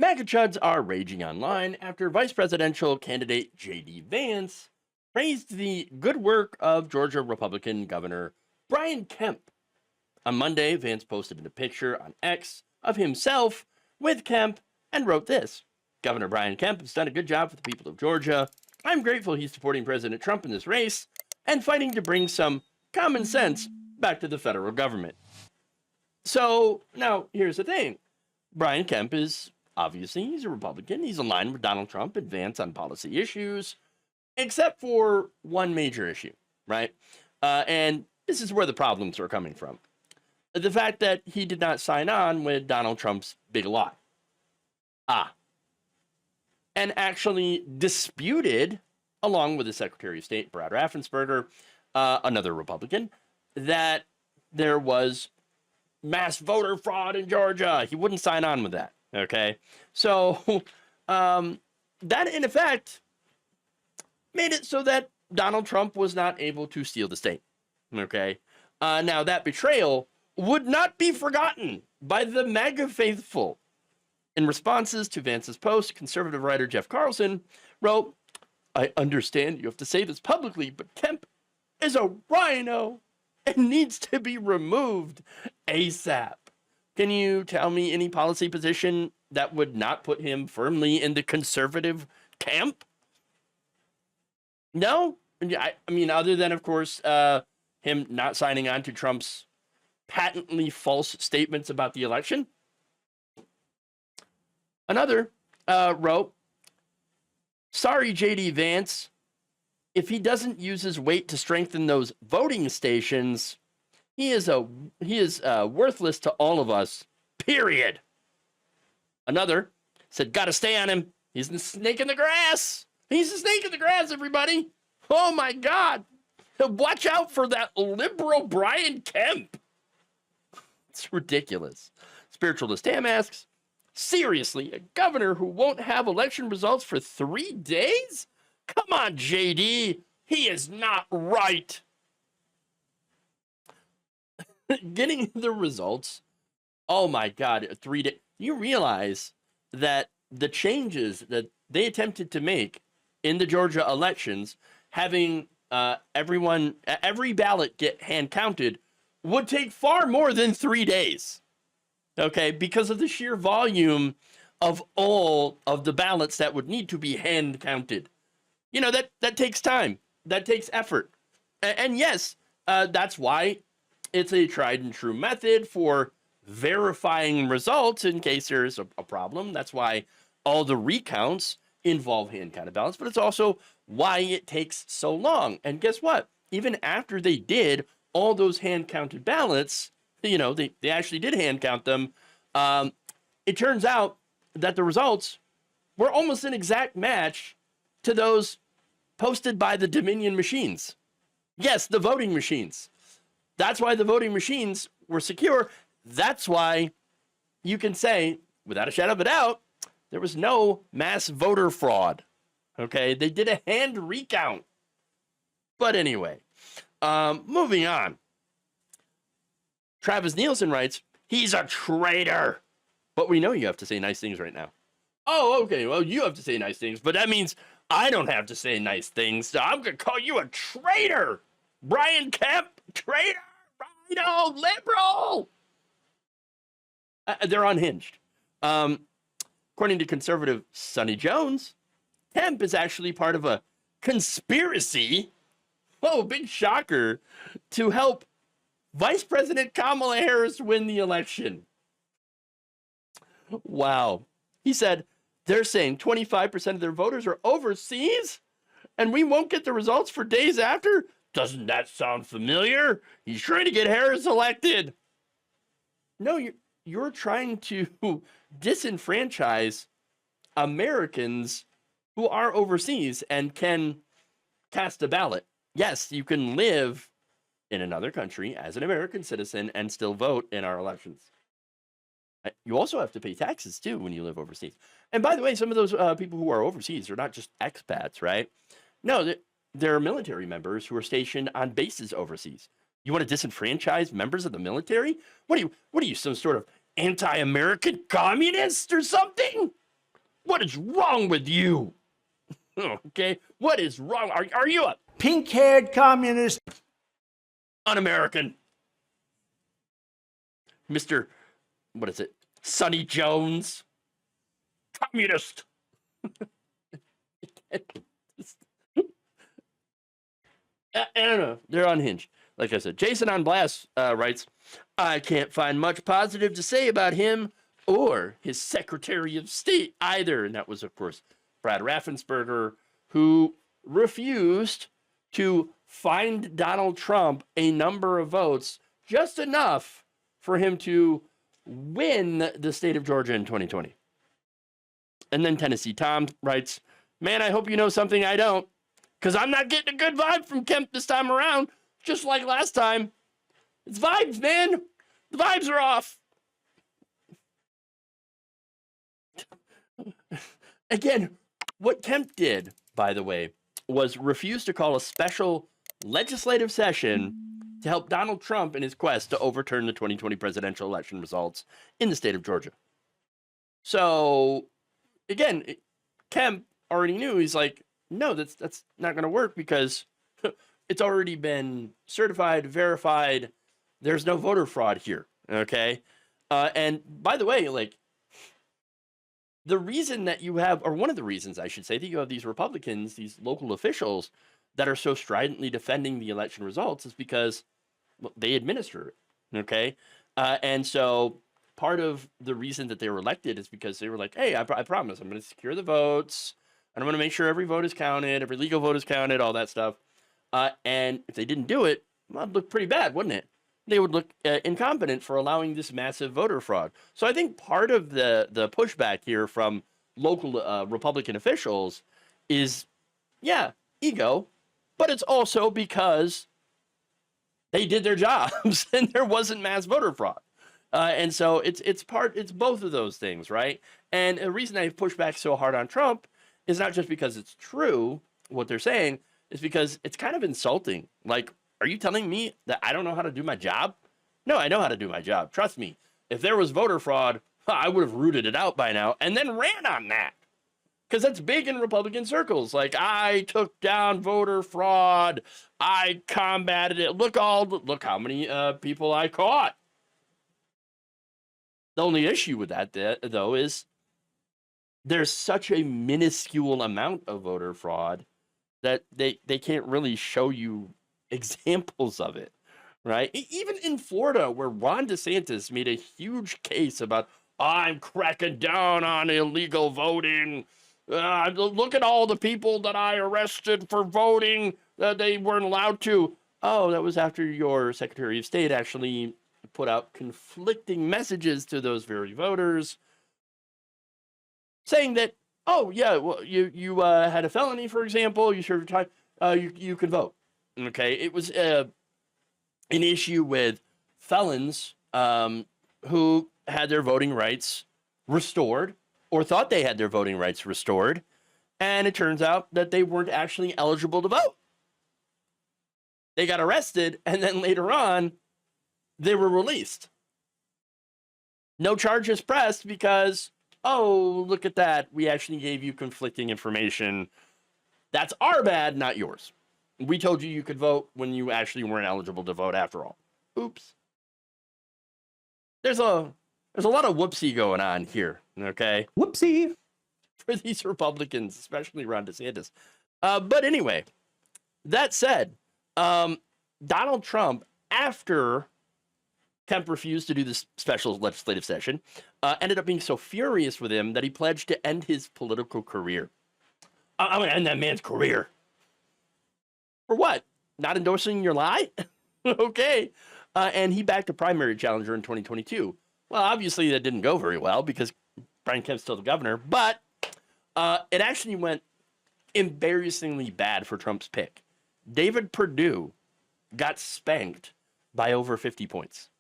MAGA chuds are raging online after vice presidential candidate J.D. Vance praised the good work of Georgia Republican Governor Brian Kemp. On Monday, Vance posted a picture on X of himself with Kemp and wrote this: Governor Brian Kemp has done a good job for the people of Georgia. I'm grateful he's supporting President Trump in this race and fighting to bring some common sense back to the federal government. So now here's the thing. Brian Kemp is obviously, he's a Republican. He's aligned with Donald Trump and Vance on policy issues, except for one major issue, right? And this is where the problems are coming from. The fact that he did not sign on with Donald Trump's big lie. And actually disputed, along with the Secretary of State, Brad Raffensperger, another Republican, that there was mass voter fraud in Georgia. He wouldn't sign on with that. Okay, so that in effect made it so that Donald Trump was not able to steal the state. Okay, now that betrayal would not be forgotten by the MAGA faithful. In responses to Vance's post, conservative writer Jeff Carlson wrote, "I understand you have to say this publicly, but Kemp is a RINO and needs to be removed ASAP. Can you tell me any policy position that would not put him firmly in the conservative camp?" No? I mean, other than, of course, him not signing on to Trump's patently false statements about the election. Another wrote, "Sorry, J.D. Vance. If he doesn't use his weight to strengthen those voting stations, he is worthless to all of us, period." Another said, "Gotta stay on him. He's the snake in the grass. He's the snake in the grass, everybody. Oh my God. Watch out for that liberal Brian Kemp." It's ridiculous. Spiritualist Tam asks, "Seriously, a governor who won't have election results for 3 days? Come on, JD. He is not right." Getting the results, oh my God, 3 days. You realize that the changes that they attempted to make in the Georgia elections, having every ballot get hand counted, would take far more than 3 days. Okay, because of the sheer volume of all of the ballots that would need to be hand counted. You know, that takes time. That takes effort. And yes, that's why it's a tried and true method for verifying results in case there's a problem. That's why all the recounts involve hand counted ballots, but it's also why it takes so long. And guess what? Even after they did all those hand counted ballots, you know, they actually did hand count them. It turns out that the results were almost an exact match to those posted by the Dominion machines. Yes, the voting machines. That's why the voting machines were secure. That's why you can say, without a shadow of a doubt, there was no mass voter fraud. Okay, they did a hand recount. But anyway, moving on. Travis Nielsen writes, "He's a traitor." But we know you have to say nice things right now. Oh, okay, well, you have to say nice things, but that means I don't have to say nice things. So I'm going to call you a traitor. Brian Kemp, traitor, RINO, liberal. They're unhinged. According to conservative Sonny Jones, Kemp is actually part of a conspiracy. Oh, big shocker, to help Vice President Kamala Harris win the election. Wow. He said, they're saying 25% of their voters are overseas and we won't get the results for days after? Doesn't that sound familiar? He's trying to get Harris elected. No, you're trying to disenfranchise Americans who are overseas and can cast a ballot. Yes, you can live in another country as an American citizen and still vote in our elections. You also have to pay taxes too when you live overseas. And by the way, some of those people who are overseas are not just expats, right? No, they're military members who are stationed on bases overseas. You want to disenfranchise members of the military? What are you, some sort of anti-American communist or something? What is wrong with you? Okay, what is wrong? Are you a pink-haired communist? Un-American? Mr. What is it? Sonny Jones? Communist. I don't know. They're unhinged. Like I said, Jason on Blast writes, I can't find much positive to say about him or his Secretary of State either. And that was, of course, Brad Raffensperger, who refused to find Donald Trump a number of votes, just enough for him to win the state of Georgia in 2020. And then Tennessee Tom writes, man, I hope you know something I don't, because I'm not getting a good vibe from Kemp this time around, just like last time. It's vibes, man. The vibes are off. Again, what Kemp did, by the way, was refuse to call a special legislative session to help Donald Trump in his quest to overturn the 2020 presidential election results in the state of Georgia. So, again, Kemp already knew. He's like, no, that's not going to work because it's already been certified, verified. There's no voter fraud here, okay? And by the way, like, the reason that you have, or one of the reasons I should say, that you have these Republicans, these local officials that are so stridently defending the election results is because they administer it, okay? And so part of the reason that they were elected is because they were like, hey, I promise I'm going to secure the votes, and I'm going to make sure every vote is counted, every legal vote is counted, all that stuff. And if they didn't do it, well, it'd look pretty bad, wouldn't it? They would look incompetent for allowing this massive voter fraud. So I think part of the pushback here from local Republican officials is, yeah, ego, but it's also because they did their jobs and there wasn't mass voter fraud. And so it's both of those things, right? And the reason I push back so hard on Trump is not just because it's true what they're saying, is because it's kind of insulting. Like, are you telling me that I don't know how to do my job? No, I know how to do my job. Trust me. If there was voter fraud, I would have rooted it out by now and then ran on that. Because that's big in Republican circles. Like, I took down voter fraud. I combated it. Look how many people I caught. The only issue with that, though, is there's such a minuscule amount of voter fraud that they can't really show you examples of it, right? Even in Florida, where Ron DeSantis made a huge case about, I'm cracking down on illegal voting. Look at all the people that I arrested for voting that they weren't allowed to. Oh, that was after your Secretary of State actually put out conflicting messages to those very voters saying that, oh, yeah, well, you had a felony, for example, you served time, you could vote. Okay, it was an issue with felons who had their voting rights restored or thought they had their voting rights restored, and it turns out that they weren't actually eligible to vote. They got arrested, and then later on, they were released. No charges pressed because, oh, look at that, we actually gave you conflicting information. That's our bad, not yours. We told you could vote when you actually weren't eligible to vote after all. Oops. There's a lot of whoopsie going on here, okay? Whoopsie. For these Republicans, especially Ron DeSantis. But anyway, that said, Donald Trump, after Kemp refused to do this special legislative session, ended up being so furious with him that he pledged to end his political career. I'm going to end that man's career. For what? Not endorsing your lie? Okay. And he backed a primary challenger in 2022. Well, obviously that didn't go very well because Brian Kemp's still the governor, but it actually went embarrassingly bad for Trump's pick. David Perdue got spanked by over 50 points.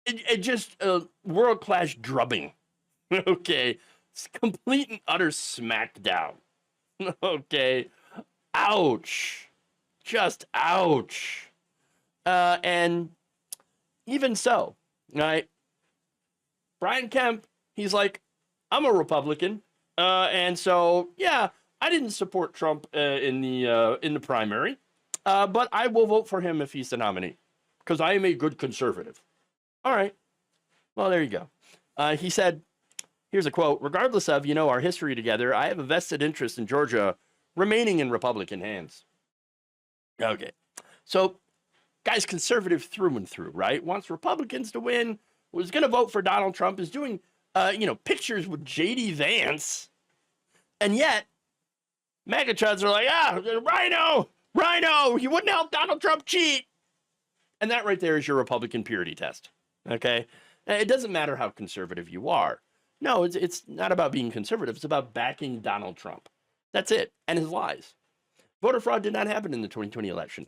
It just world-class drubbing. Okay. It's complete and utter smackdown. Okay. Ouch. Just ouch. And even so, right? Brian Kemp, he's like, I'm a Republican, and so yeah, I didn't support Trump in the primary, but I will vote for him if he's the nominee because I am a good conservative. All right, well there you go. He said, here's a quote: "Regardless of our history together, I have a vested interest in Georgia remaining in Republican hands." Okay, so guy's conservative through and through, right? Wants Republicans to win. Was going to vote for Donald Trump. Is doing pictures with JD Vance, and yet MAGA chuds are like, RINO, he wouldn't help Donald Trump cheat. And that right there is your Republican purity test, okay? It doesn't matter how conservative you are. No, it's not about being conservative. It's about backing Donald Trump. That's it, and his lies. Voter fraud did not happen in the 2020 election.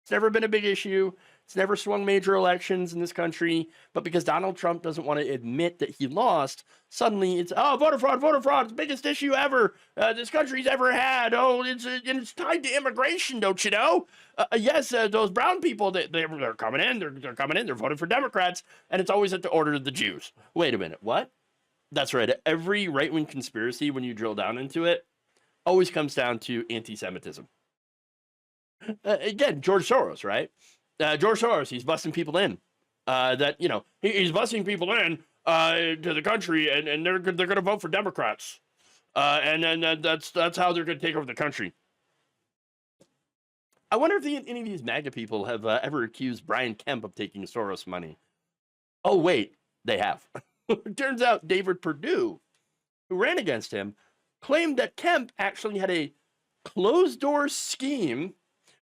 It's never been a big issue. It's never swung major elections in this country. But because Donald Trump doesn't want to admit that he lost, suddenly it's, voter fraud, it's the biggest issue ever this country's ever had. Oh, it's tied to immigration, don't you know? Yes, those brown people, they're coming in. They're coming in. They're voting for Democrats. And it's always at the order of the Jews. Wait a minute. What? That's right. Every right-wing conspiracy, when you drill down into it, always comes down to anti-Semitism. Again, George Soros, right? George Soros, he's busting people in. He's busting people in to the country, and they're going to vote for Democrats, and then that's how they're going to take over the country. I wonder if any of these MAGA people have ever accused Brian Kemp of taking Soros money. Oh wait, they have. It turns out David Perdue, who ran against him, claimed that Kemp actually had a closed-door scheme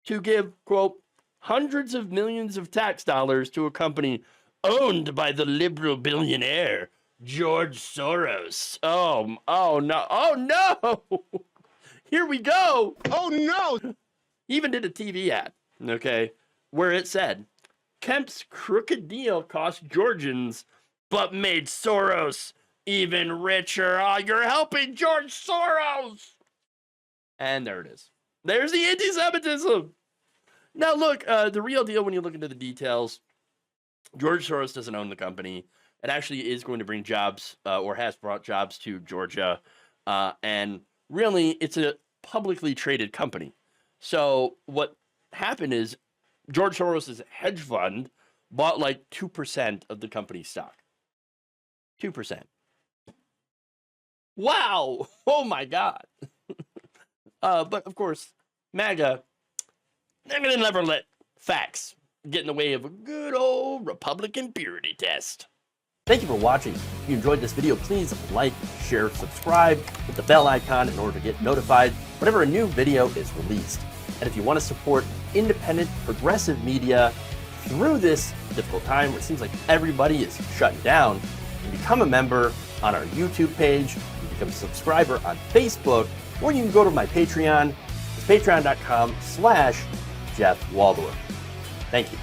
to give, quote, hundreds of millions of tax dollars to a company owned by the liberal billionaire George Soros. Oh no. Here we go. Oh no. He even did a TV ad, okay, where it said, Kemp's crooked deal cost Georgians, but made Soros even richer. Oh, you're helping George Soros. And there it is. There's the anti-Semitism. Now, look, the real deal when you look into the details, George Soros doesn't own the company. It actually is going to bring jobs or has brought jobs to Georgia. And really, it's a publicly traded company. So what happened is George Soros' hedge fund bought like 2% of the company's stock. 2%. Wow. Oh, my God. But, of course, MAGA, they're going to never let facts get in the way of a good old Republican purity test. Thank you for watching. If you enjoyed this video, please like, share, subscribe, hit the bell icon in order to get notified whenever a new video is released. And if you want to support independent, progressive media through this difficult time where it seems like everybody is shutting down, you can become a member on our YouTube page, you can become a subscriber on Facebook, or you can go to my Patreon. It's patreon.com/Jeff Waldorf. Thank you.